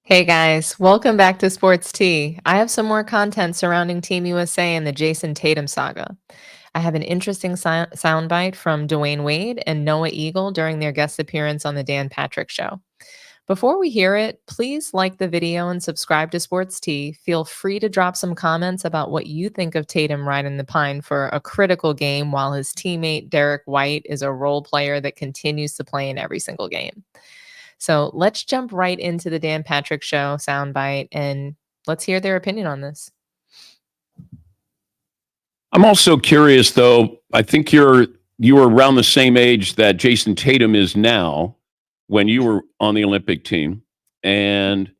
Hey guys, welcome back to Sports Tea. I have some more content surrounding Team USA and the Jason Tatum saga. I have an interesting soundbite from Dwayne Wade and Noah Eagle during their guest appearance on the Dan Patrick Show. Before we hear it, please like the video and subscribe to Sports Tea. Feel free to drop some comments about what you think of Tatum riding the pine for a critical game while his teammate Derek White is a role player that continues to play in every single game. So let's jump right into the Dan Patrick Show soundbite and let's hear their opinion on this. I'm also curious, though. I think you were around the same age that Jason Tatum is now when you were on the Olympic team. And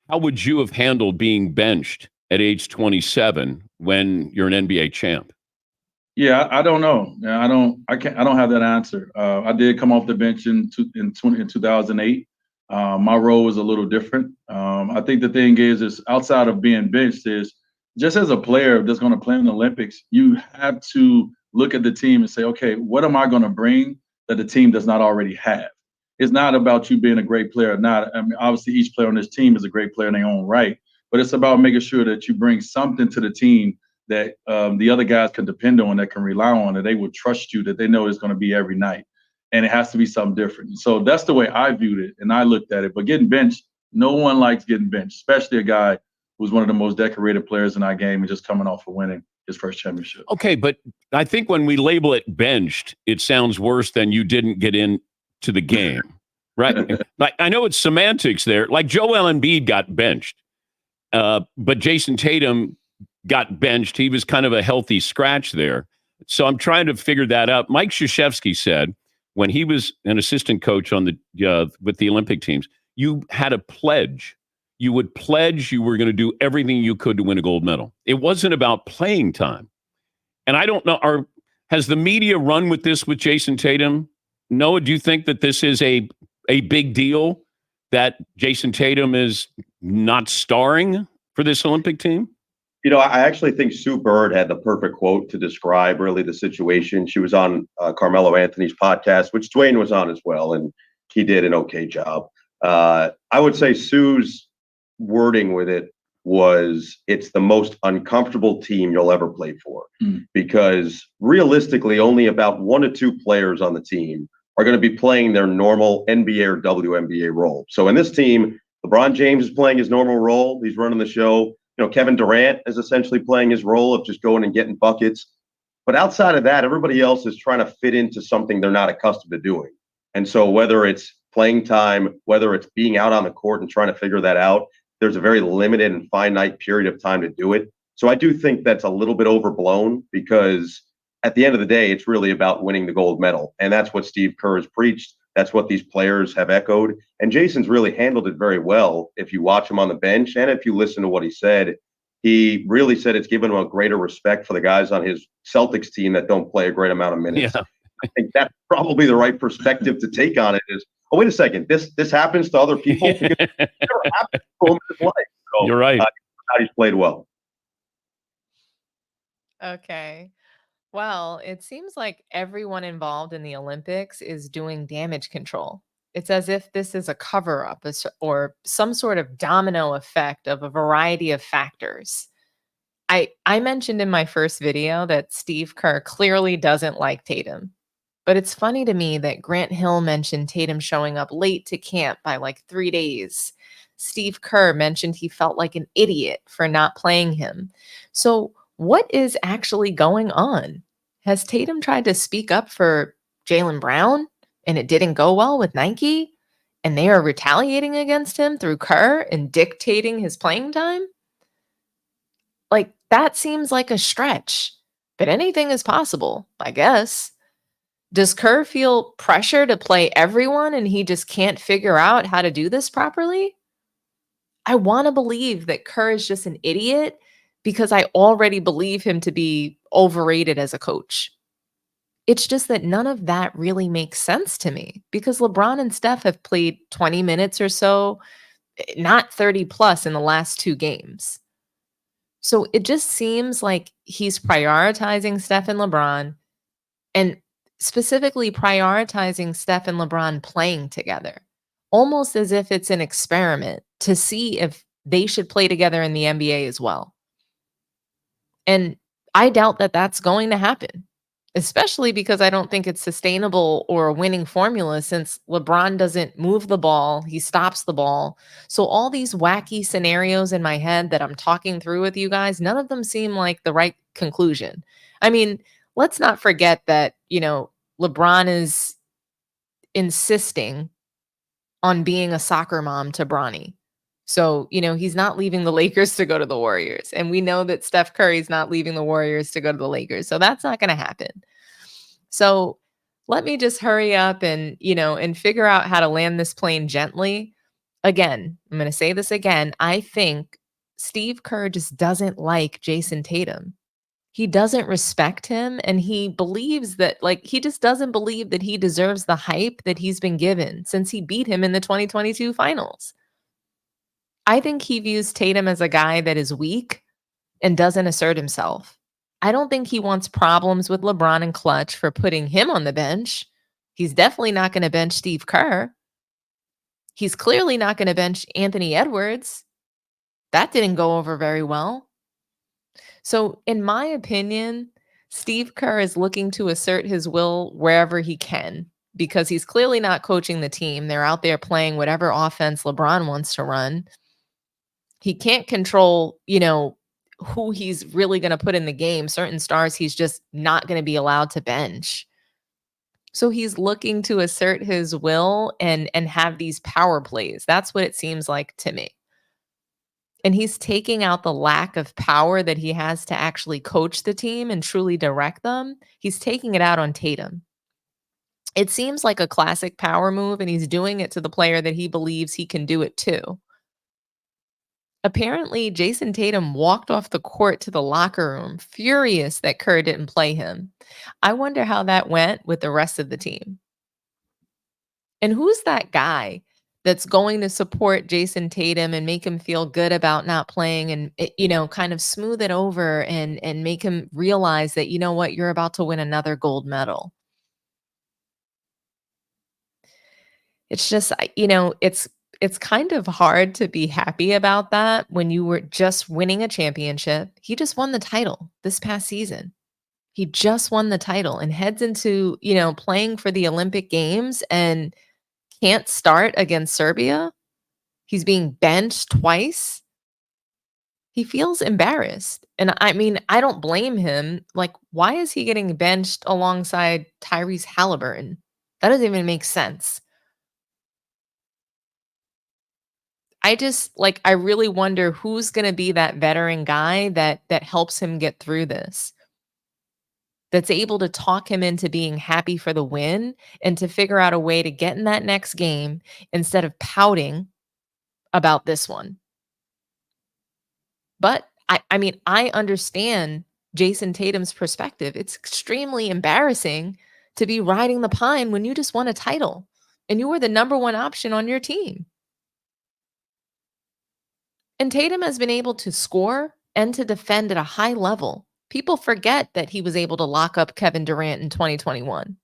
how would you have handled being benched at age 27 when you're an NBA champ? Yeah, I don't know. Yeah, I don't have that answer. I did come off the bench in 2008. My role was a little different. I think the thing is outside of being benched is just as a player that's going to play in the Olympics, you have to look at the team and say, okay, what am I going to bring that the team does not already have? It's not about you being a great player or not. I mean, obviously, each player on this team is a great player in their own right, but it's about making sure that you bring something to the team that the other guys can depend on, that can rely on, that they will trust you, that they know it's going to be every night. And it has to be something different. So that's the way I viewed it and I looked at it. But getting benched, no one likes getting benched, especially a guy who's one of the most decorated players in our game and just coming off of winning his first championship. Okay, but I think when we label it benched, it sounds worse than you didn't get into the game, right? Like, I know it's semantics there. Like Joel Embiid got benched, but Jason Tatum got benched. He was kind of a healthy scratch there. So I'm trying to figure that out. Mike Krzyzewski said when he was an assistant coach on the with the Olympic teams, you had a pledge. You would pledge you were going to do everything you could to win a gold medal. It wasn't about playing time. And I don't know, has the media run with this with Jason Tatum? Noah, do you think that this is a big deal that Jason Tatum is not starring for this Olympic team? You know, I actually think Sue Bird had the perfect quote to describe really the situation. She was on Carmelo Anthony's podcast, which Dwayne was on as well, and he did an okay job. I would say Sue's wording with it was it's the most uncomfortable team you'll ever play for because realistically only about 1 to 2 players on the team are going to be playing their normal NBA or WNBA role. So in this team, LeBron James is playing his normal role. He's running the show. You know, Kevin Durant is essentially playing his role of just going and getting buckets. But outside of that, everybody else is trying to fit into something they're not accustomed to doing. And so whether it's playing time, whether it's being out on the court and trying to figure that out, there's a very limited and finite period of time to do it. So I do think that's a little bit overblown because at the end of the day, it's really about winning the gold medal. And that's what Steve Kerr has preached. That's what these players have echoed. And Jason's really handled it very well. If you watch him on the bench and if you listen to what he really said it's given him a greater respect for the guys on his Celtics team that don't play a great amount of minutes. Yeah. I think that's probably the right perspective to take on it is, oh, wait a second, this happens to other people. It never happens to him in his life. So, You're right. He's played well. Okay. Well, it seems like everyone involved in the Olympics is doing damage control. It's as if this is a cover up or some sort of domino effect of a variety of factors. I mentioned in my first video that Steve Kerr clearly doesn't like Tatum. But it's funny to me that Grant Hill mentioned Tatum showing up late to camp by like 3 days. Steve Kerr mentioned he felt like an idiot for not playing him. So, what is actually going on? Has Tatum tried to speak up for Jaylen Brown and it didn't go well with Nike? And they are retaliating against him through Kerr and dictating his playing time? Like, that seems like a stretch, but anything is possible, I guess. Does Kerr feel pressure to play everyone and he just can't figure out how to do this properly? I want to believe that Kerr is just an idiot because I already believe him to be overrated as a coach. It's just that none of that really makes sense to me because LeBron and Steph have played 20 minutes or so, not 30 plus in the last 2 games. So it just seems like he's prioritizing Steph and LeBron and specifically prioritizing Steph and LeBron playing together, almost as if it's an experiment to see if they should play together in the NBA as well. And I doubt that that's going to happen, especially because I don't think it's sustainable or a winning formula since LeBron doesn't move the ball, he stops the ball. So all these wacky scenarios in my head that I'm talking through with you guys, none of them seem like the right conclusion. I mean, let's not forget that, LeBron is insisting on being a soccer mom to Bronny. So, he's not leaving the Lakers to go to the Warriors. And we know that Steph Curry's not leaving the Warriors to go to the Lakers. So that's not going to happen. So let me just hurry up and figure out how to land this plane gently. Again, I'm going to say this again. I think Steve Kerr just doesn't like Jayson Tatum. He doesn't respect him, and he believes that, he just doesn't believe that he deserves the hype that he's been given since he beat him in the 2022 finals. I think he views Tatum as a guy that is weak and doesn't assert himself. I don't think he wants problems with LeBron and Clutch for putting him on the bench. He's definitely not going to bench Steve Kerr. He's clearly not going to bench Anthony Edwards. That didn't go over very well. So, in my opinion, Steve Kerr is looking to assert his will wherever he can because he's clearly not coaching the team. They're out there playing whatever offense LeBron wants to run. He can't control, who he's really going to put in the game. Certain stars he's just not going to be allowed to bench. So he's looking to assert his will and have these power plays. That's what it seems like to me. And he's taking out the lack of power that he has to actually coach the team and truly direct them. He's taking it out on Tatum. It seems like a classic power move, and he's doing it to the player that he believes he can do it to. Apparently, Jayson Tatum walked off the court to the locker room, furious that Kerr didn't play him. I wonder how that went with the rest of the team. And who's that guy that's going to support Jayson Tatum and make him feel good about not playing and, kind of smooth it over and make him realize that, what, you're about to win another gold medal. It's just, it's kind of hard to be happy about that when you were just winning a championship. He just won the title this past season. He just won the title and heads into, playing for the Olympic Games and can't start against Serbia. He's being benched twice. He feels embarrassed. And I mean, I don't blame him. Why is he getting benched alongside Tyrese Halliburton? That doesn't even make sense. I really wonder who's going to be that veteran guy that helps him get through this. That's able to talk him into being happy for the win and to figure out a way to get in that next game instead of pouting about this one. But I understand Jayson Tatum's perspective. It's extremely embarrassing to be riding the pine when you just won a title and you were the number one option on your team. And Tatum has been able to score and to defend at a high level. People forget that he was able to lock up Kevin Durant in 2021.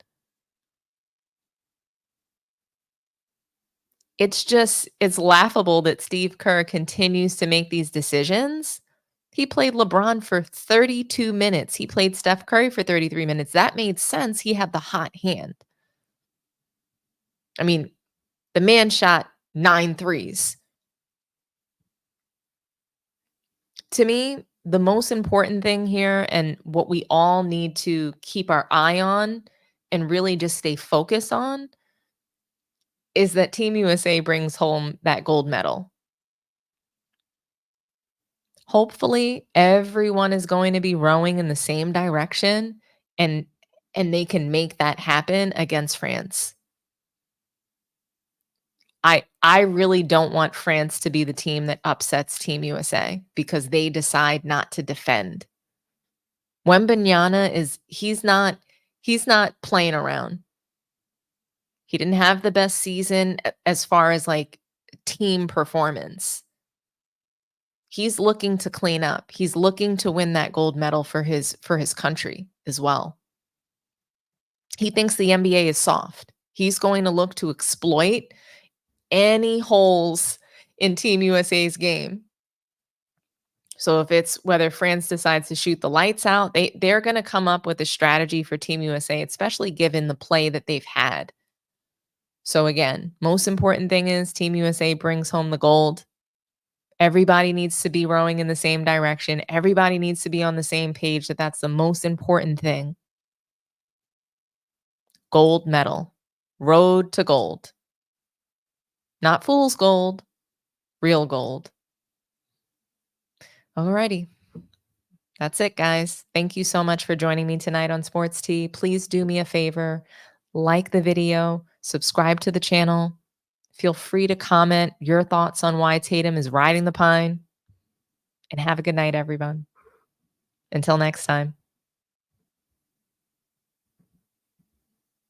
It's laughable that Steve Kerr continues to make these decisions. He played LeBron for 32 minutes. He played Steph Curry for 33 minutes. That made sense. He had the hot hand. I mean, the man shot 9 threes. To me, the most important thing here and what we all need to keep our eye on and really just stay focused on is that Team USA brings home that gold medal. Hopefully, everyone is going to be rowing in the same direction and they can make that happen against France. I really don't want France to be the team that upsets Team USA because they decide not to defend. Wembanyama he's not playing around. He didn't have the best season as far as team performance. He's looking to clean up. He's looking to win that gold medal for his country as well. He thinks the NBA is soft. He's going to look to exploit any holes in Team USA's game. So if it's whether France decides to shoot the lights out, they're going to come up with a strategy for Team USA, especially given the play that they've had. So again, most important thing is Team USA brings home the gold. Everybody needs to be rowing in the same direction. Everybody needs to be on the same page that that's the most important thing. Gold medal. Road to gold. Not fool's gold, real gold. Alrighty. That's it, guys. Thank you so much for joining me tonight on Sports Tea. Please do me a favor, like the video, subscribe to the channel. Feel free to comment your thoughts on why Tatum is riding the pine. And have a good night, everyone. Until next time.